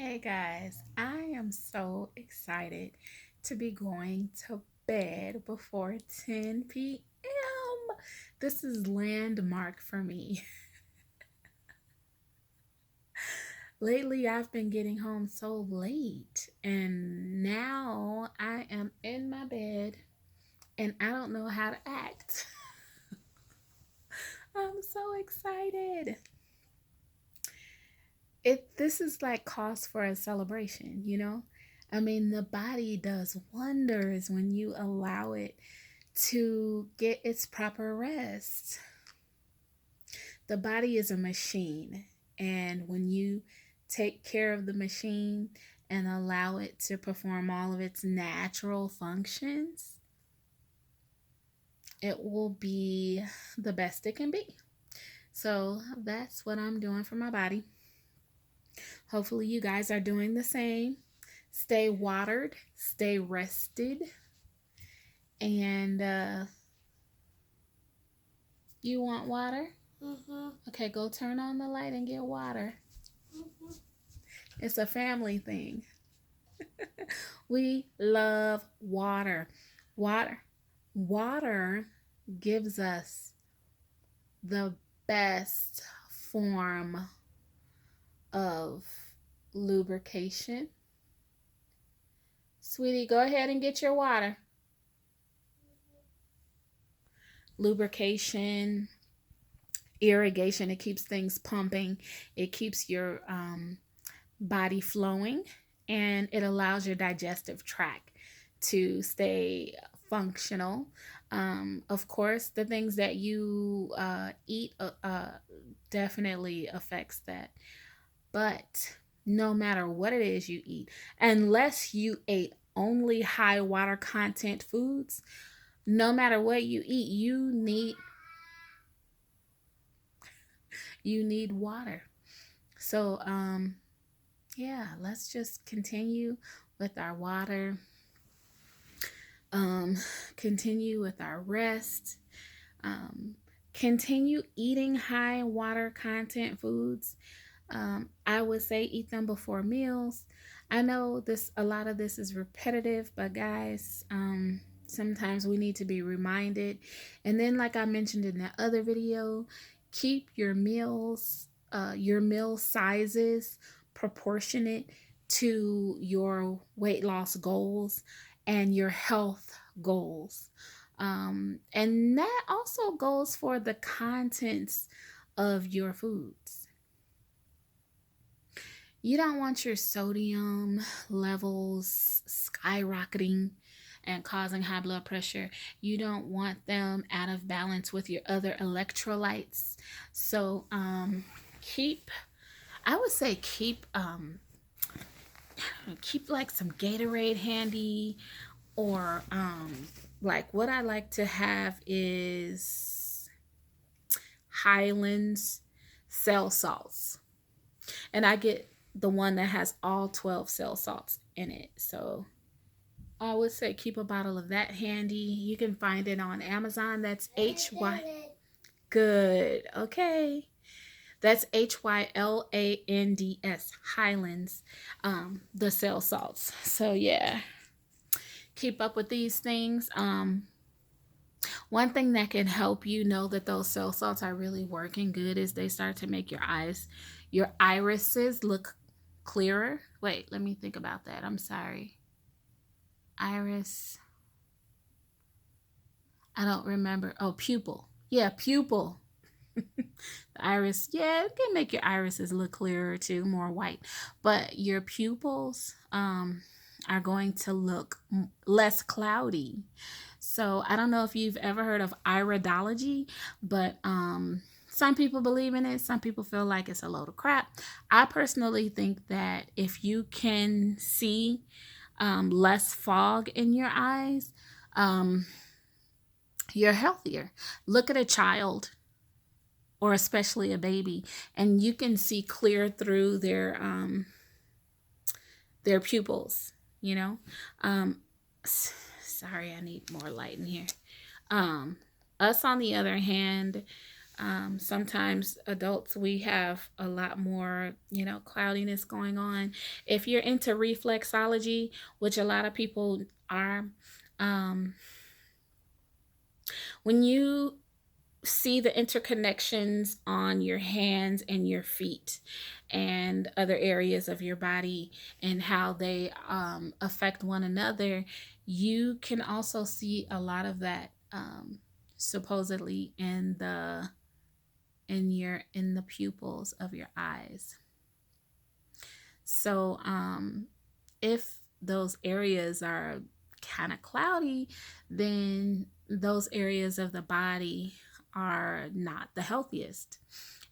Hey guys, I am so excited to be going to bed before 10 p.m. This is landmark for me. Lately, I've been getting home so late, and now I am in my bed and I don't know how to act. I'm so excited. This is like cause for a celebration, you know? I mean, the body does wonders when you allow it to get its proper rest. The body is a machine, and when you take care of the machine and allow it to perform all of its natural functions, it will be the best it can be. So that's what I'm doing for my body. Hopefully, you guys are doing the same. Stay watered, stay rested, and you want water? Okay, go turn on the light and get water. It's a family thing. We love water. Water. Water gives us the best form of lubrication. Sweetie, go ahead and get your water. Lubrication, irrigation, it keeps things pumping, it keeps your body flowing, and it allows your digestive tract to stay functional. Of course, the things that you eat definitely affects that. But no matter what it is you eat, unless you ate only high water content foods, no matter what you eat, you need water. So yeah, let's just continue with our water, um, continue with our rest, um, continue eating high water content foods. I would say eat them before meals. I know a lot of this is repetitive, but guys, sometimes we need to be reminded. And then, like I mentioned in that other video, keep your meal sizes proportionate to your weight loss goals and your health goals. And that also goes for the contents of your foods. You don't want your sodium levels skyrocketing and causing high blood pressure. You don't want them out of balance with your other electrolytes. So keep I would say keep like some Gatorade handy, or like what I like to have is Highlands cell salts, and I get the one that has all 12 cell salts in it. So I would say keep a bottle of that handy. You can find it on Amazon. That's HY. Good. Okay. That's Hylands, Highlands, the cell salts. So yeah, keep up with these things. One thing that can help you know that those cell salts are really working good is they start to make your irises look clearer. Wait, let me think about that. I'm sorry. Iris. I don't remember. Oh, pupil. Yeah, pupil. The iris, yeah, it can make your irises look clearer too, more white. But your pupils are going to look less cloudy. So I don't know if you've ever heard of iridology, but some people believe in it. Some people feel like it's a load of crap. I personally think that if you can see less fog in your eyes, um, you're healthier. Look at a child, or especially a baby, and you can see clear through their pupils. You know, um, sorry, I need more light in here. Um, us, on the other hand, Sometimes adults, we have a lot more, cloudiness going on. If you're into reflexology, which a lot of people are, um, when you see the interconnections on your hands and your feet and other areas of your body and how they affect one another, you can also see a lot of that, supposedly in the pupils of your eyes. So if those areas are kind of cloudy, then those areas of the body are not the healthiest.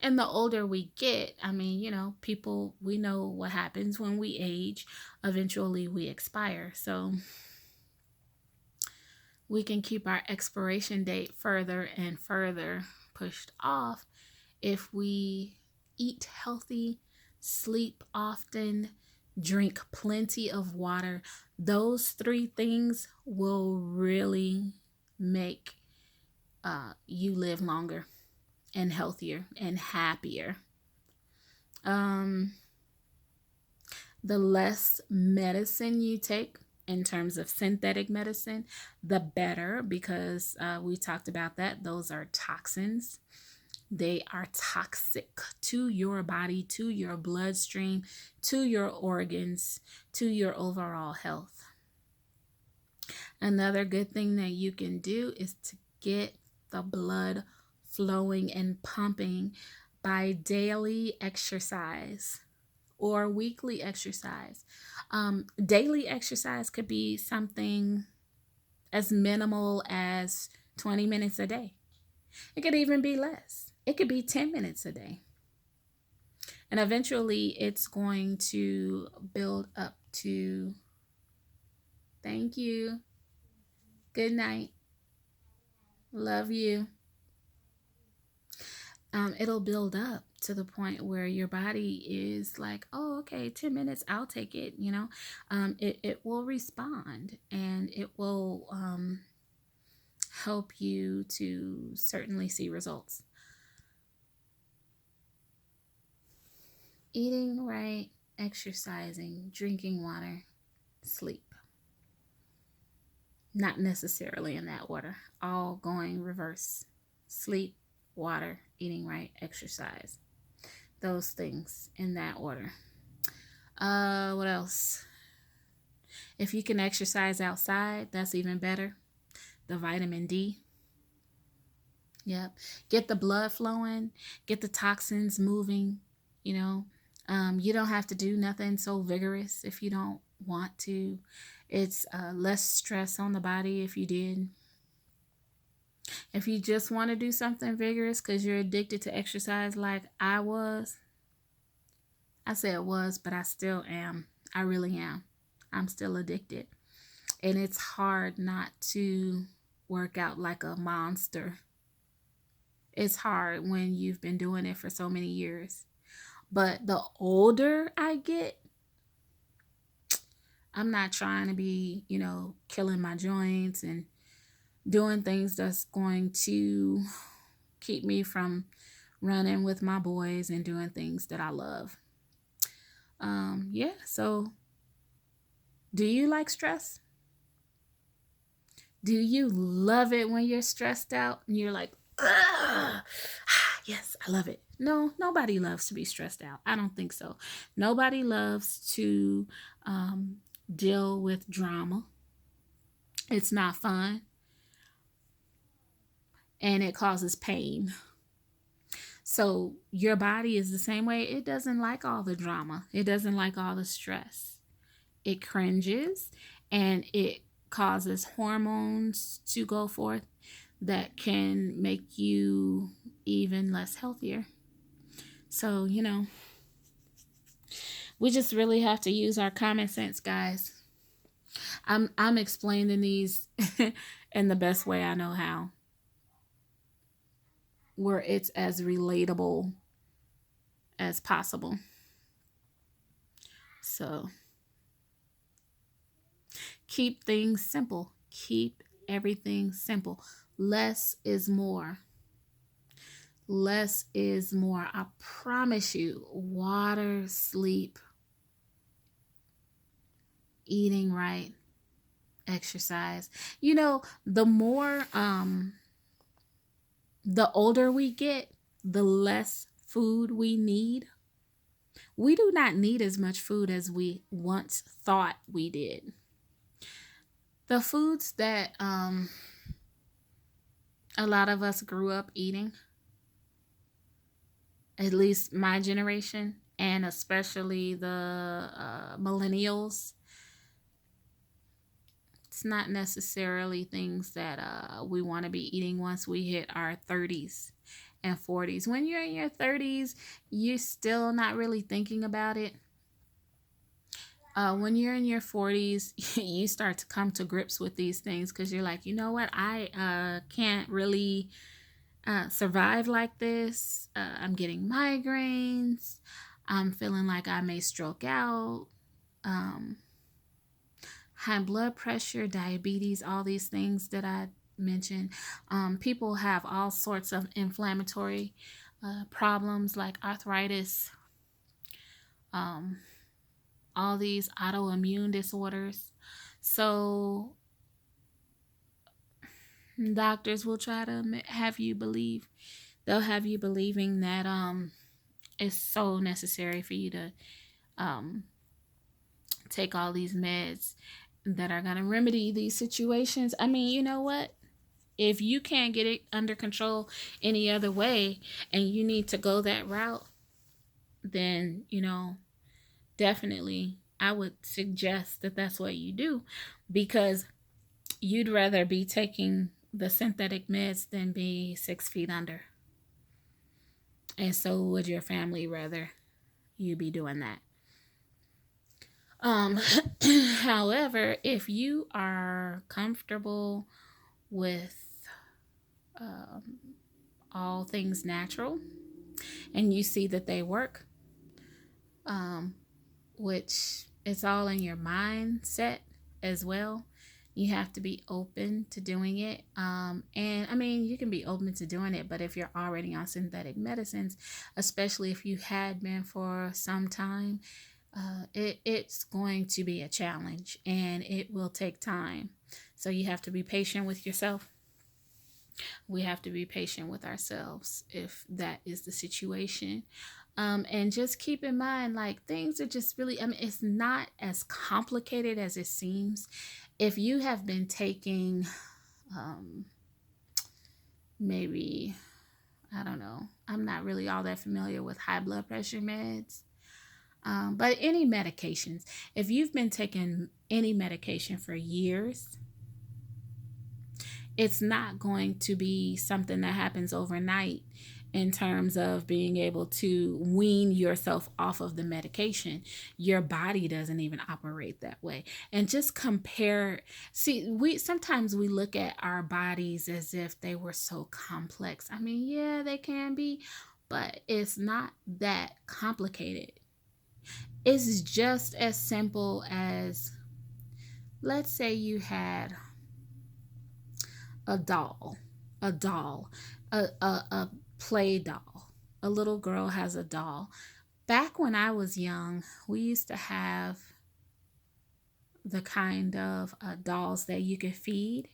And the older we get, I mean, people, we know what happens when we age. Eventually we expire. So we can keep our expiration date further and further pushed off if we eat healthy, sleep often, drink plenty of water. Those three things will really make you live longer and healthier and happier. Um, the less medicine you take in terms of synthetic medicine, the better, because we talked about that. Those are toxins. They are toxic to your body, to your bloodstream, to your organs, to your overall health. Another good thing that you can do is to get the blood flowing and pumping by daily exercise or weekly exercise. Daily exercise could be something as minimal as 20 minutes a day. It could even be less. It could be 10 minutes a day. And eventually it's going to build up to, thank you, good night, love you. It'll build up to the point where your body is like, oh, okay, 10 minutes, I'll take it. It will respond, and it will help you to certainly see results. Eating right, exercising, drinking water, sleep. Not necessarily in that order, all going reverse. Sleep, water, eating right, exercise. Those things in that order. What else? If you can exercise outside, that's even better. The vitamin D. Yep. Get the blood flowing, get the toxins moving. You know, you don't have to do nothing so vigorous if you don't want to. It's less stress on the body if you did. If you just want to do something vigorous because you're addicted to exercise like I was, I say it was, but I still am. I really am. I'm still addicted. And it's hard not to work out like a monster. It's hard when you've been doing it for so many years. But the older I get, I'm not trying to be, killing my joints and doing things that's going to keep me from running with my boys and doing things that I love. Yeah, so do you like stress? Do you love it when you're stressed out and you're like, ugh, yes, I love it? No, nobody loves to be stressed out. I don't think so. Nobody loves to um, deal with drama. It's not fun and it causes pain. So your body is the same way. It doesn't like all the drama, it doesn't like all the stress. It cringes and it causes hormones to go forth that can make you even less healthier. So, we just really have to use our common sense, guys. I'm explaining these in the best way I know how, where it's as relatable as possible. So, keep things simple. Keep everything simple. Less is more. Less is more. I promise you. Water, sleep, eating right, exercise. The more the older we get, the less food we need. We do not need as much food as we once thought we did. The foods that a lot of us grew up eating, at least my generation, and especially the millennials, it's not necessarily things that we want to be eating once we hit our 30s and 40s. When you're in your 30s, you're still not really thinking about it. When you're in your 40s, you start to come to grips with these things because you're like, you know what, I can't really survive like this. I'm getting migraines. I'm feeling like I may stroke out. Um, High blood pressure, diabetes, all these things that I mentioned. People have all sorts of inflammatory problems like arthritis, um, all these autoimmune disorders. So doctors will try to have you believe, they'll have you believing that it's so necessary for you to um, take all these meds that are going to remedy these situations. I mean, you know what? If you can't get it under control any other way and you need to go that route, then, definitely I would suggest that that's what you do, because you'd rather be taking the synthetic meds than be 6 feet under. And so would your family rather you be doing that. Um, However, if you are comfortable with um, all things natural and you see that they work, um, which it's all in your mindset as well. You have to be open to doing it. And I mean, you can be open to doing it, but if you're already on synthetic medicines, especially if you had been for some time, it's going to be a challenge and it will take time. So you have to be patient with yourself. We have to be patient with ourselves if that is the situation. And just keep in mind, like, things are just really, I mean, it's not as complicated as it seems. If you have been taking, um, maybe, I don't know, I'm not really all that familiar with high blood pressure meds, but any medications, if you've been taking any medication for years, it's not going to be something that happens overnight in terms of being able to wean yourself off of the medication. Your body doesn't even operate that way. And just compare, see, we sometimes we look at our bodies as if they were so complex. I mean, yeah, they can be, but it's not that complicated. It's just as simple as, let's say you had a doll, a doll, a play doll. A little girl has a doll. Back when I was young, we used to have the kind of dolls that you could feed.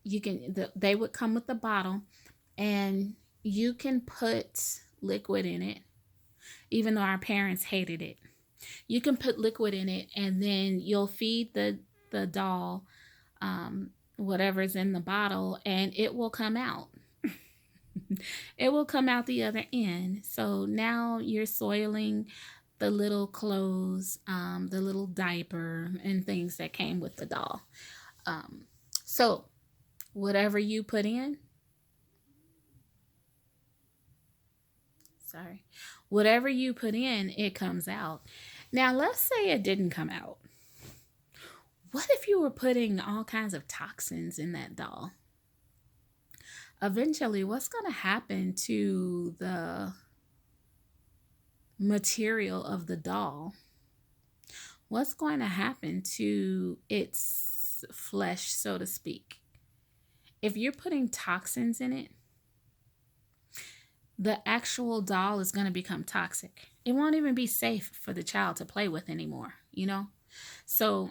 They would come with a bottle, and you can put liquid in it. Even though our parents hated it, you can put liquid in it, and then you'll feed the doll whatever's in the bottle, and it will come out. It will come out the other end. So now you're soiling the little clothes, the little diaper, and things that came with the doll. Um, so whatever you put in, sorry, whatever you put in, it comes out. Now, let's say it didn't come out. What if you were putting all kinds of toxins in that doll? Eventually, what's going to happen to the material of the doll? What's going to happen to its flesh, so to speak? If you're putting toxins in it, the actual doll is going to become toxic. It won't even be safe for the child to play with anymore, you know? So,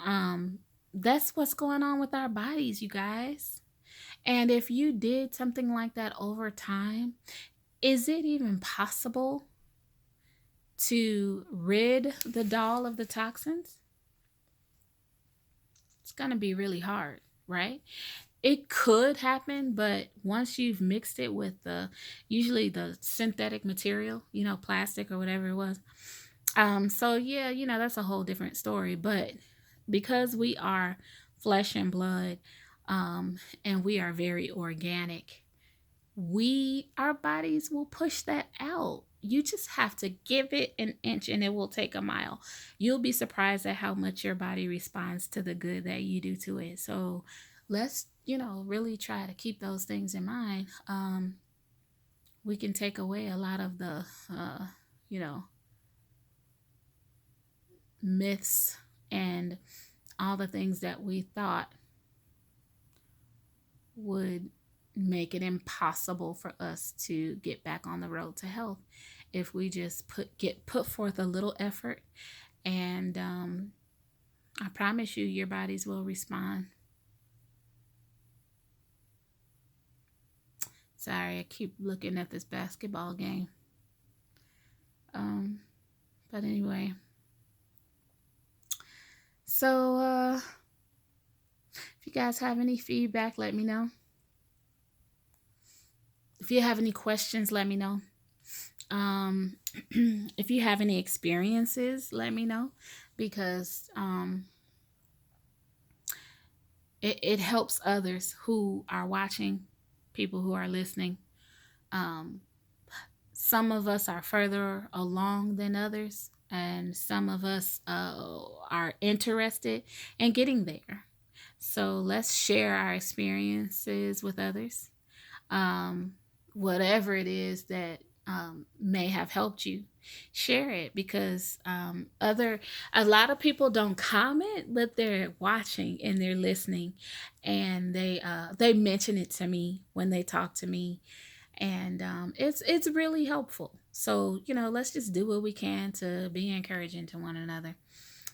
that's what's going on with our bodies, you guys. And if you did something like that over time, is it even possible to rid the doll of the toxins? It's going to be really hard, right? It could happen, but once you've mixed it with the usually the synthetic material, plastic or whatever it was. So yeah, that's a whole different story. But because we are flesh and blood, and we are very organic, our bodies will push that out. You just have to give it an inch and it will take a mile. You'll be surprised at how much your body responds to the good that you do to it. So let's, really try to keep those things in mind. We can take away a lot of the, you know, myths and all the things that we thought would make it impossible for us to get back on the road to health if we just put forth a little effort. And I promise you, your bodies will respond. Sorry, I keep looking at this basketball game. But anyway, so if you guys have any feedback, let me know. If you have any questions, let me know. If you have any experiences, let me know, because it helps others who are watching, people who are listening. Some of us are further along than others, and some of us are interested in getting there. So let's share our experiences with others. Whatever it is that may have helped you, share it, because a lot of people don't comment, but they're watching and they're listening, and they mention it to me when they talk to me, and it's really helpful. So let's just do what we can to be encouraging to one another.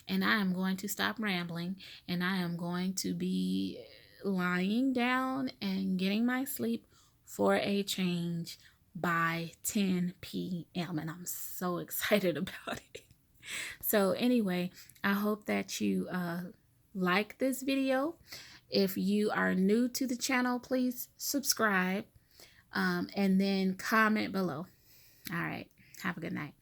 And I am going to stop rambling, and I am going to be lying down and getting my sleep for a change by 10 p.m. And I'm so excited about it. So anyway, I hope that you like this video. If you are new to the channel, please subscribe, and then comment below. All right. Have a good night.